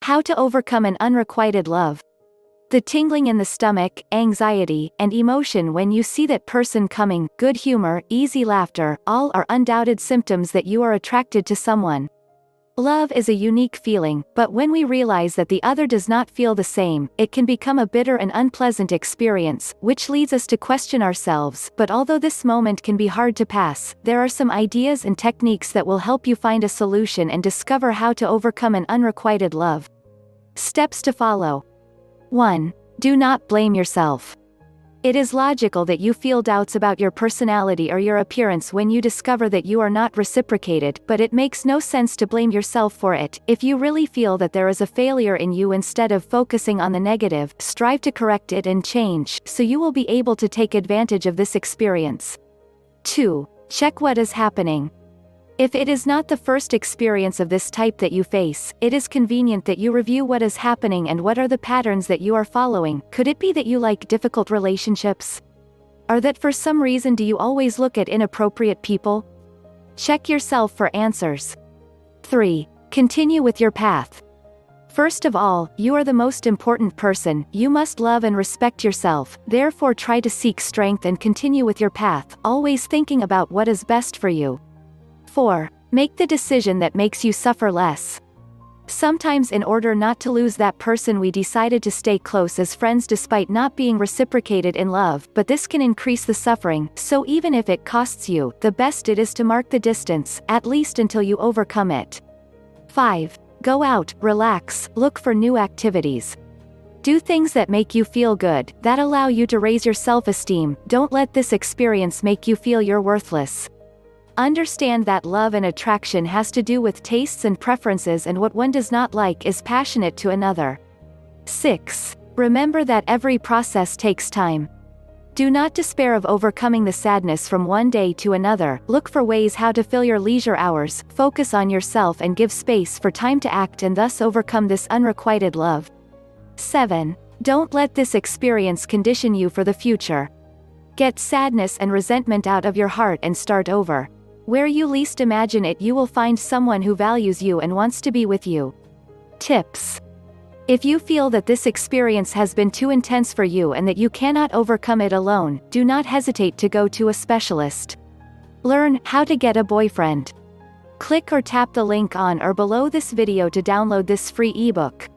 How to overcome an unrequited love. The tingling in the stomach, anxiety, and emotion when you see that person coming, good humor, easy laughter, all are undoubted symptoms that you are attracted to someone. Love is a unique feeling, but when we realize that the other does not feel the same, it can become a bitter and unpleasant experience, which leads us to question ourselves. But although this moment can be hard to pass, there are some ideas and techniques that will help you find a solution and discover how to overcome an unrequited love. Steps to follow. 1. Do not blame yourself. It is logical that you feel doubts about your personality or your appearance when you discover that you are not reciprocated, but it makes no sense to blame yourself for it. If you really feel that there is a failure in you, instead of focusing on the negative, strive to correct it and change, so you will be able to take advantage of this experience. 2. Check what is happening. If it is not the first experience of this type that you face, it is convenient that you review what is happening and what are the patterns that you are following. Could it be that you like difficult relationships? Or that for some reason do you always look at inappropriate people? Check yourself for answers. 3. Continue with your path. First of all, you are the most important person. You must love and respect yourself, therefore try to seek strength and continue with your path, always thinking about what is best for you. 4. Make the decision that makes you suffer less. Sometimes in order not to lose that person we decided to stay close as friends despite not being reciprocated in love, but this can increase the suffering, so even if it costs you, the best it is to mark the distance, at least until you overcome it. 5. Go out, relax, look for new activities. Do things that make you feel good, that allow you to raise your self-esteem. Don't let this experience make you feel you're worthless. Understand that love and attraction has to do with tastes and preferences, and what one does not like is passionate to another. 6. Remember that every process takes time. Do not despair of overcoming the sadness from one day to another. Look for ways how to fill your leisure hours, focus on yourself and give space for time to act and thus overcome this unrequited love. 7. Don't let this experience condition you for the future. Get sadness and resentment out of your heart and start over. Where you least imagine it, you will find someone who values you and wants to be with you. Tips. If you feel that this experience has been too intense for you and that you cannot overcome it alone, do not hesitate to go to a specialist. Learn how to get a boyfriend. Click or tap the link on or below this video to download this free ebook.